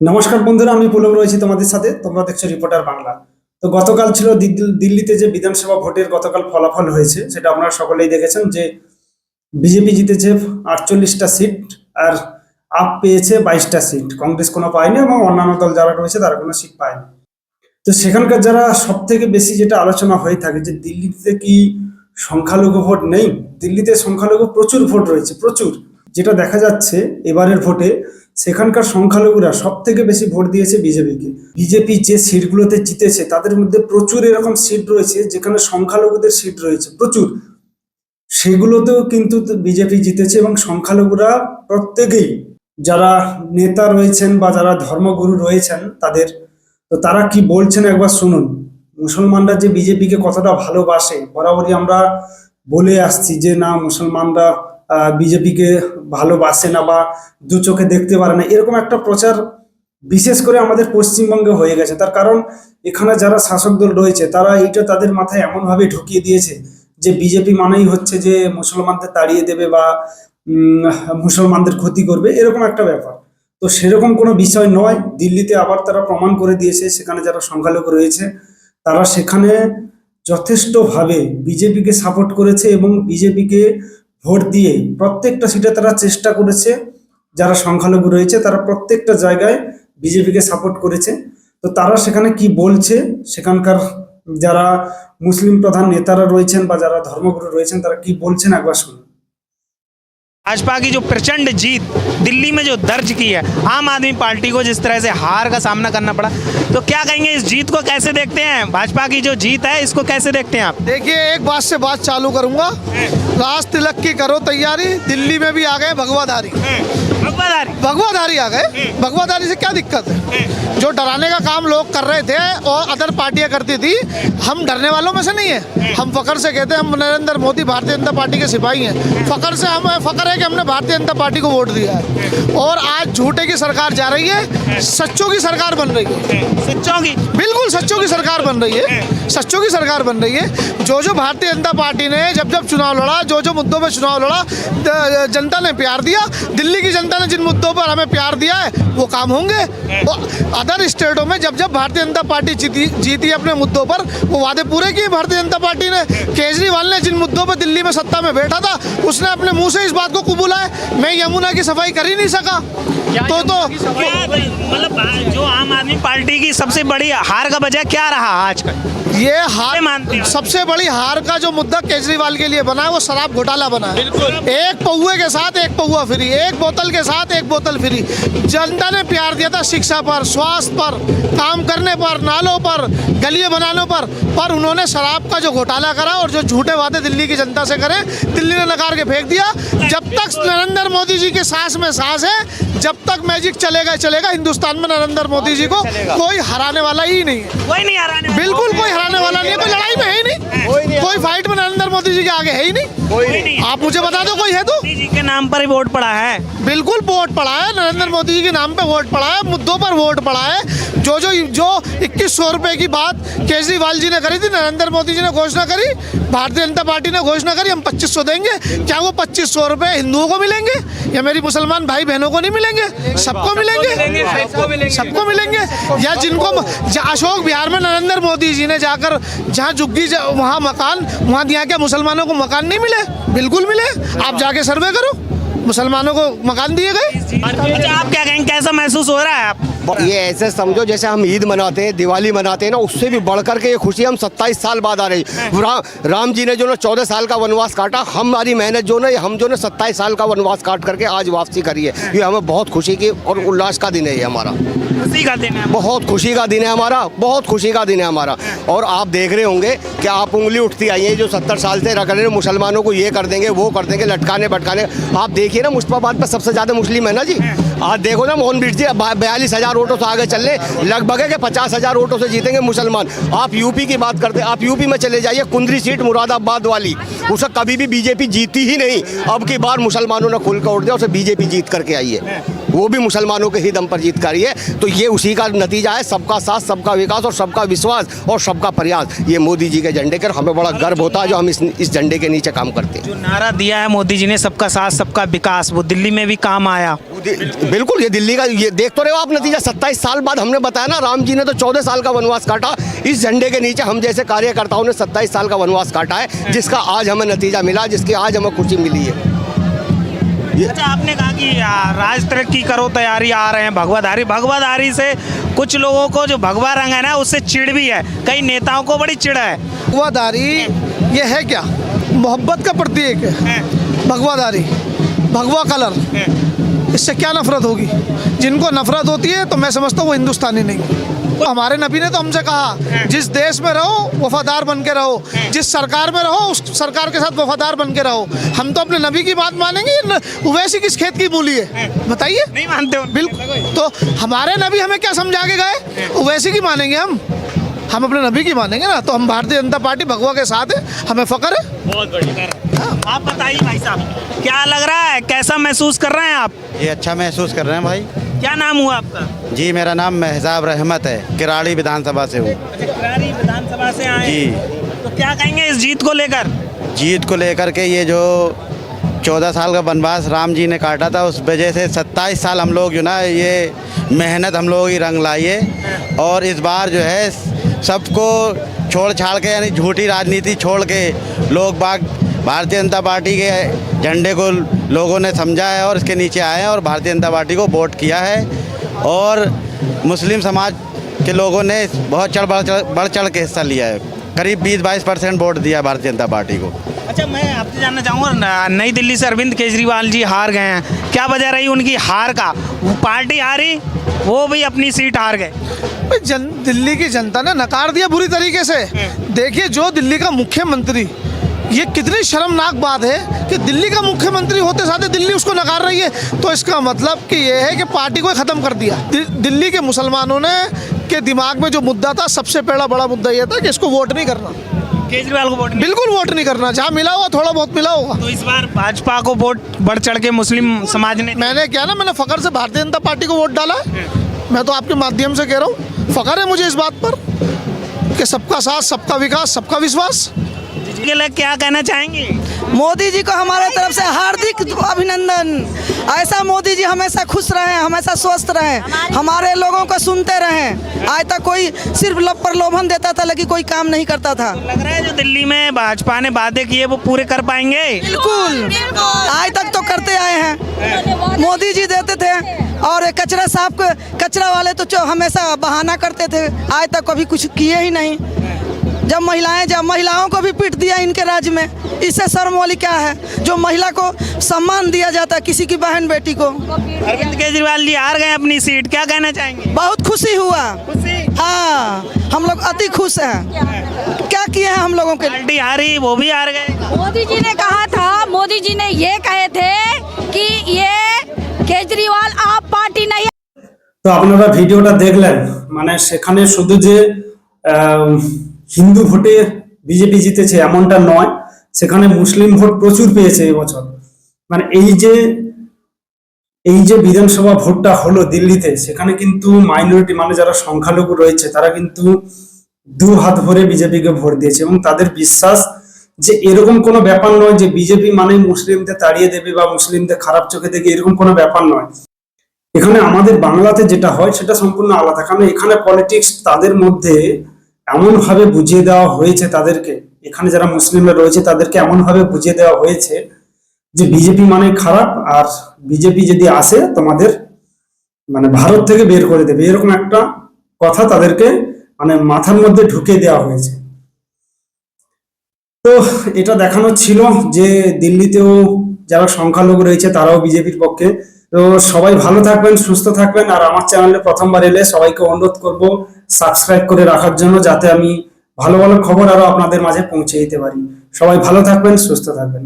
নমস্কার বন্ধুরা, আমি পুলক রয়েছি তোমাদের সাথে। তোমরা দেখছো রিপোর্টার বাংলা। তো গতকাল ছিল দিল্লিতে যে বিধানসভা ভোটের গতকাল ফলাফল হয়েছে, সেটা আপনারা সকলেই দেখেছেন যে বিজেপি জিতেছে 48টা সিট, আর আপ পেয়েছে 22টা সিট। কংগ্রেস কোনো পায়নি এবং অন্যান্য দল যারা রয়েছে তারা কোনো সিট পায়নি। তো সেখানকার যারা সব থেকে বেশি যেটা আলোচনা হয়ে থাকে যে দিল্লিতে কি সংখ্যালঘু ভোট নেই? দিল্লিতে সংখ্যালঘু প্রচুর ভোট রয়েছে, প্রচুর। যেটা দেখা যাচ্ছে এবারের ভোটে, সেখানকার সংখ্যালঘুরা সব থেকে বেশি ভোট দিয়েছে বিজেপিকে। বিজেপি যে সিটগুলোতে জিতেছে তাদের মধ্যে প্রচুর এরকম সিট রয়েছে যেখানে সংখ্যালঘুদের সিট রয়েছে প্রচুর, সেগুলোতেও কিন্তু বিজেপি জিতেছে। এবং সংখ্যালঘুরা প্রত্যেকেই, যারা নেতা রয়েছেন বা যারা ধর্মগুরু রয়েছেন তাদের, তো তারা কি বলছেন একবার শুনুন। মুসলমানরা যে বিজেপিকে কতটা ভালোবাসে, বরাবরই আমরা বলে আসছি যে না, মুসলমানরা বিজেপিকে ভালোবাসে না বা দু চোখে দেখতে পারে না, এরকম একটা প্রচার বিশেষ করে আমাদের পশ্চিমবঙ্গে হয়ে গেছে। তার কারণ এখানে যারা শাসক দল রয়েছে তারা এইটা তাদের মাথায় এমনভাবে ঢুকিয়ে দিয়েছে যে বিজেপি মানেই হচ্ছে যে মুসলমানদের তাড়িয়ে দেবে বা মুসলমানদের ক্ষতি করবে, এরকম একটা ব্যাপার। তো সেরকম কোনো বিষয় নয়। দিল্লিতে আবার তারা প্রমাণ করে দিয়েছে, সেখানে যারা সংখ্যালঘু রয়েছে তারা সেখানে যথেষ্টভাবে বিজেপিকে সাপোর্ট করেছে এবং বিজেপিকে ভোট দিয়ে প্রত্যেকটা সিটে তারা চেষ্টা করেছে। যারা সংখ্যালঘু রয়েছে তারা প্রত্যেকটা জায়গায় বিজেপিকে সাপোর্ট করেছে। তো তারা সেখানে কি বলছে, সেখানকার যারা মুসলিম প্রধান নেতারা রয়েছেন বা যারা ধর্মগুরু রয়েছেন তারা কি বলছেন একবার শুনুন। भाजपा की जो प्रचंड जीत दिल्ली में जो दर्ज की है, आम आदमी पार्टी को जिस तरह से हार का सामना करना पड़ा, तो क्या कहेंगे इस जीत को कैसे देखते हैं? भाजपा की जो जीत है इसको कैसे देखते हैं आप? देखिए, एक बात से बात चालू करूंगा। राज तिलक की करो तैयारी, दिल्ली में भी आ गए भगवाधारी। भगवाधारी आ गए। भगवाधारी से क्या दिक्कत है? जो डराने का काम लोग कर रहे थे और अदर पार्टियां करती थी, हम डरने वालों में से नहीं है। हम फकर से कहते हैं हम नरेंद्र मोदी भारतीय जनता पार्टी के सिपाही हैं। फकर से हमें फकर है कि हमने भारतीय जनता पार्टी को वोट दिया है। और आज झूठे की सरकार जा रही है, सच्चों की सरकार बन रही है। सच्चों की, बिल्कुल सच्चों की सरकार बन रही है। सच्चों की सरकार बन रही है। जो भारतीय जनता पार्टी ने जब जब चुनाव लड़ा, जो मुद्दों पे चुनाव लड़ा, जनता ने प्यार दिया। दिल्ली की जनता ने जिन मुद्दों पर हमें प्यार दिया है वो काम होंगे। अदर स्टेटों में जब जब भारतीय जनता पार्टी जीती अपने मुद्दों पर, वो वादे पूरे किए भारतीय जनता पार्टी ने। केजरीवाल ने जिन मुद्दों पर दिल्ली में सत्ता में बैठा था, उसने अपने मुंह से इस बात को कबूला है, मैं यमुना की सफाई कर ही नहीं सका। मतलब जो आम आदमी पार्टी की सबसे बड़ी हार का वजह क्या रहा आज का? ये हार मानते हैं। सबसे बड़ी हार का जो मुद्दा केजरीवाल के लिए बना है वो शराब घोटाला बना है। एक पौवे के साथ एक पौवा फ्री, एक बोतल के साथ एक बोतल फ्री। जनता ने प्यार दिया था शिक्षा पर, स्वास्थ्य पर, काम करने पर, नालों पर, गलियां बनाने पर उन्होंने शराब का जो घोटाला करा और जो झूठे वादे दिल्ली की जनता से करे, दिल्ली ने नकार के फेंक दिया। जब तक नरेंद्र मोदी जी के सांस में सांस है, जब तक मैजिक चलेगा चलेगा। हिंदुस्तान में नरेंद्र मोदी जी को कोई हराने वाला ही नहीं है। कोई नहीं हराने, बिल्कुल कोई हराने वाला नहीं है। कोई लड़ाई में है ही नहीं, कोई फाइट में नरेंद्र मोदी जी के आगे है ही नहीं। आप मुझे बता दो कोई है तो? मोदी जी के नाम पर ही वोट पड़ा है। बिल्कुल वोट पड़ा है, नरेंद्र मोदी जी के नाम पे वोट पड़ा है, मुद्दों पर वोट पड़ा है। जो 2100 रुपए की बात केजरीवाल जी ने करी थी, नरेंद्र मोदी जी ने घोषणा करी, भारतीय जनता पार्टी ने घोषणा करी हम 2500 देंगे। क्या वो 2500 रुपए हिंदुओं को मिलेंगे या मेरी मुसलमान भाई बहनों को नहीं मिलेंगे? सबको मिलेंगे, सबको मिलेंगे। या जिनको अशोक बिहार में नरेंद्र मोदी जी ने जाकर जहाँ झुग्गी वहाँ मकान, वहाँ दिया क्या मुसलमानों को मकान नहीं मिले? बिल्कुल मिले। आप जाके सर्वे करो, मुसलमानों को मकान दिए गए। अच्छा, आप क्या कहेंगे, कैसा महसूस हो रहा है आप? ये ऐसे समझो जैसे हम ईद मनाते हैं, दिवाली मनाते हैं ना, उससे भी बढ़कर के ये खुशी हम 27 साल बाद आ रही। राम जी ने जो ना 14 साल का वनवास काटा, हमारी मेहनत जो ना हम जो ना 27 साल का वनवास काट करके आज वापसी करी है। ये हमें बहुत खुशी की और उल्लास का दिन है ये हमारा। खुशी का दिन है, बहुत खुशी का दिन है हमारा, बहुत खुशी का दिन है हमारा। और आप देख रहे होंगे कि आप उंगली उठती आई है जो 70 साल से रख रहे मुसलमानों को, ये कर देंगे वो कर देंगे, लटकाने भटकाने। आप देखिए ना, मुस्तफाबाद पर सबसे ज़्यादा मुस्लिम है ना जी। आज देखो ना, मोहन बीट जी 42,000 वोटों से आगे चल रहे, लगभग है कि 50,000 वोटों से जीतेंगे मुसलमान। आप यूपी की बात करते, आप यूपी में चले जाइए, कुंदरी सीट मुरादाबाद वाली, उसे कभी भी बीजेपी जीती ही नहीं। अब की बार मुसलमानों ने खुल कर उठ दिया, उसे बीजेपी जीत करके आई है, वो भी मुसलमानों के ही दम पर जीत कर है। तो ये उसी का नतीजा है, सबका साथ, सबका विकास और सबका विश्वास और सबका प्रयास। ये मोदी जी के झंडे का हमें बड़ा गर्व होता है जो हम इस झंडे के नीचे काम करते हैं। जो नारा दिया है मोदी जी ने, सबका साथ सबका विकास, वो दिल्ली में भी काम आया। वो बिल्कुल ये दिल्ली का, ये देख तो रहे हो आप नतीजा। 27 साल बाद हमने बताया ना, राम जी ने तो 14 साल का वनवास काटा। इस झंडे के नीचे हम जैसे कार्यकर्ताओं ने 27 साल का वनवास काटा है, जिसका आज हमें नतीजा मिला, जिसकी आज हमें खुशी मिली है। अच्छा, आपने कहा कि राज तरक्की करो, तैयारी आ रहे हैं भगवाधारी से कुछ लोगों को जो भगवा रंग है ना उससे चिढ़ भी है, कई नेताओं को बड़ी चिढ़ है। भगवाधारी ये है क्या? मोहब्बत का प्रतीक है भगवाधारी, भगवा कलर। इससे क्या नफरत होगी? जिनको नफरत होती है तो मैं समझता हूँ वो हिंदुस्तानी नहीं। तो हमारे नबी ने तो हमसे कहा, जिस देश में रहो वफादार बन के रहो, जिस सरकार में रहो उस सरकार के साथ वफादार बन के रहो। हम तो अपने नबी की बात मानेंगे, वैसी किस खेत की मूली है बताइए? नहीं मानते हो? बिल्कुल। तो हमारे नबी हमें क्या समझा के गए, वैसी की मानेंगे हम अपने नबी की मानेंगे ना। तो हम भारतीय जनता पार्टी भगवा के साथ है, हमें फक्र है। बहुत बढ़िया। आप बताइए भाई साहब, क्या लग रहा है, कैसा महसूस कर रहे हैं आप? ये अच्छा महसूस कर रहे हैं भाई। क्या नाम हुआ आपका? जी मेरा नाम महजाब रहमत है, किराड़ी विधानसभा से हूँ। अच्छा, किराड़ी विधानसभा से आए जी। तो क्या कहेंगे इस जीत को लेकर? जीत को लेकर के ये जो 14 साल का वनवास राम जी ने काटा था, उस वजह से 27 साल हम लोग जो ना ये मेहनत हम लोगों की रंग लाई है। और इस बार जो है सबको छोड़ छाड़ के, यानी झूठी राजनीति छोड़ के लोग बाग भारतीय जनता पार्टी के झंडे को लोगों ने समझा है और इसके नीचे आए हैं और भारतीय जनता पार्टी को वोट किया है। और मुस्लिम समाज के लोगों ने बहुत बढ़ चढ़ के हिस्सा लिया है, करीब 20-22% वोट दिया भारतीय जनता पार्टी को। अच्छा, मैं आपसे जानना चाहूँगा, नई दिल्ली से अरविंद केजरीवाल जी हार गए हैं, क्या वजह रही उनकी हार का? वो पार्टी हारी, वो भी अपनी सीट हार गए। दिल्ली की जनता ने नकार दिया बुरी तरीके से। देखिए, जो दिल्ली का मुख्यमंत्री, ये कितनी शर्मनाक बात है कि दिल्ली का मुख्यमंत्री होते साथ दिल्ली उसको नकार रही है। तो इसका मतलब कि ये है कि पार्टी को ख़त्म कर दिया। दिल्ली के मुसलमानों ने के दिमाग में जो मुद्दा था, सबसे पहला बड़ा मुद्दा ये था कि इसको वोट नहीं करना, केजरीवाल को वोट नहीं, बिल्कुल वोट नहीं करना। जहाँ मिला होगा थोड़ा बहुत मिला होगा। तो इस बार भाजपा को वोट बढ़ चढ़ के मुस्लिम समाज ने, मैंने क्या ना, मैंने फखर से भारतीय जनता पार्टी को वोट डाला है। मैं तो आपके माध्यम से कह रहा हूँ, फखर है मुझे इस बात पर कि सबका साथ, सबका विकास, सबका विश्वास। के लिए क्या कहना चाहेंगे? मोदी जी को हमारे तरफ से हार्दिक अभिनंदन। ऐसा मोदी जी हमेशा खुश रहें, हमेशा स्वस्थ रहें, हमारे लोगों को सुनते रहें। आज तक कोई सिर्फ प्रलोभन देता था, लेकिन कोई काम नहीं करता था। लग रहा है जो दिल्ली में भाजपा ने वादे किए वो पूरे कर पाएंगे? बिल्कुल, आज तक तो करते आए हैं। मोदी जी देते थे, और कचरा साफ, कचरा वाले तो जो हमेशा बहाना करते थे, आज तक कभी कुछ किए ही नहीं। जब महिलाओं को भी पीट दिया इनके राज्य में, इससे शर्म वाली क्या है? जो महिला को सम्मान दिया जाता है, किसी की बहन बेटी को। अरविंद केजरीवाल जी हार गए अपनी सीट, क्या कहना चाहेंगे? बहुत खुशी हुआ। खुशी? हाँ, हम लोग अति खुश हैं। क्या किए हैं हम लोगों के लिए? पार्टी हारी, वो भी हार गए। मोदी जी ने कहा था, मोदी जी ने ये कहे थे कि ये केजरीवाल आप पार्टी नहीं। তো আপনারা ভিডিওটা দেখলেন, মানে সেখানে শুধু যে হিন্দু ভোটে বিজেপি জিতেছে এমনটা নয়, সেখানে মুসলিম ভোট প্রচুর পেয়েছে এবছর। মানে এই যে বিধানসভা ভোটটা হলো দিল্লিতে, সেখানে কিন্তু মাইনরিটি, মানে যারা সংখ্যালঘু রয়েছে, তারা কিন্তু দু হাত ভরে বিজেপিকে ভোট দিয়েছে এবং তাদের বিশ্বাস যে এরকম কোনো ব্যাপার নয় যে বিজেপি মানে মুসলিমদের তাড়িয়ে দেবে বা মুসলিমদের খারাপ চোখে দেখে, এরকম কোনো ব্যাপার নয়। এখানে আমাদের বাংলাতে যেটা হয় সেটা সম্পূর্ণ আলাদা, কারণ এখানে পলিটিক্স তাদের মধ্যে এমন ভাবে বুঝিয়ে দেওয়া হয়েছে তাদেরকে, এখানে যারা মুসলিমরা রয়েছে তাদেরকে এমন ভাবে বুঝিয়ে দেওয়া হয়েছে যে বিজেপি মানে খারাপ, আর বিজেপি যদি আসে তোমাদের মানে ভারত থেকে বের করে দেবে, এরকম একটা কথা তাদেরকে মানে মাথার মধ্যে ঢুকিয়ে দেওয়া হয়েছে। তো এটা দেখানো ছিল যে দিল্লিতেও যারা সংখ্যালঘু রয়েছে তারাও বিজেপির পক্ষে। তো সবাই ভালো থাকবেন, সুস্থ থাকবেন, আর আমার চ্যানেলে প্রথমবার এলে সবাইকে অনুরোধ করব সাবস্ক্রাইব করে রাখার জন্য, যাতে আমি ভালো ভালো খবর আরো আপনাদের মাঝে পৌঁছে দিতে পারি। সবাই ভালো থাকবেন, সুস্থ থাকবেন।